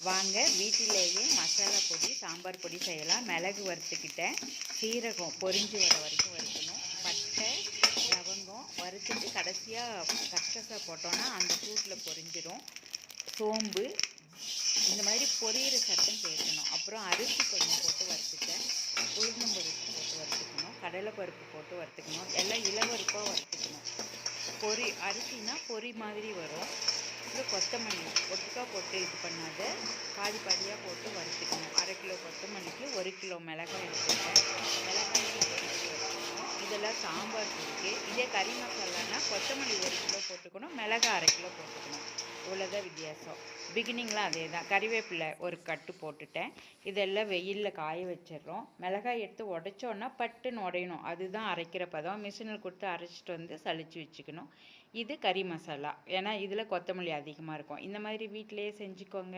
வாங்க வீட்டிலேயே மசாலா பொடி சாம்பார் பொடி செய்யலாம். மிளகு வறுத்துக்கிட்டேன், சீரகம் பொரிஞ்சு வர வரைக்கும் வறுக்கணும், பட்டை லவங்கம் வறுத்துட்டு கடைசியாக கசகசா போட்டோன்னா அந்த சூட்டில் பொரிஞ்சிடும், சோம்பு இந்த மாதிரி பொரியிற சத்தம் கேட்கணும். அப்புறம் அரிசி கொஞ்சம் போட்டு வறுத்துட்டேன், உளுந்தம்பருப்பு போட்டு வறுத்துக்கணும், கடலைப்பருப்பு போட்டு வறுத்துக்கணும், எல்லாம் இளவருப்பாக வறுத்துக்கணும். அரிசினா பொரி மாதிரி வரும். அப்புறம் கொத்தமல்லி ஒட்டுக்கா போட்டு இது பண்ணாத, பாதி பாதியாக போட்டு வறுத்துக்கணும். 1/2 கிலோ கொத்தமல்லிக்கு 1 கிலோ மிளகாய் எடுத்துக்கணும். மிளகாய்க்கு வறுத்துக்கணும். இதெல்லாம் சாம்பார் பொடிக்கு. இதே கறி மசாலானா கொத்தமல்லி 1 கிலோ போட்டுக்கணும், மிளகாய் 1/2 கிலோ போட்டுக்கணும். இவ்வளோதான் வித்தியாசம். பிகினிங்கில் அதே தான். கறிவேப்பிலை ஒரு கட்டு போட்டுட்டேன். இதெல்லாம் வெயிலில் காய வச்சிடுறோம். மிளகாய் எடுத்து உடைச்சோன்னா பட்டுன்னு உடையணும், அதுதான் அரைக்கிற பதம். மிஷினில் கொடுத்து அரைச்சிட்டு வந்து சலிச்சு வச்சுக்கணும். இது கறி மசாலா, ஏன்னா இதில் கொத்தமல்லி அதிகமாக இருக்கும். இந்த மாதிரி வீட்டிலையே செஞ்சுக்கோங்க.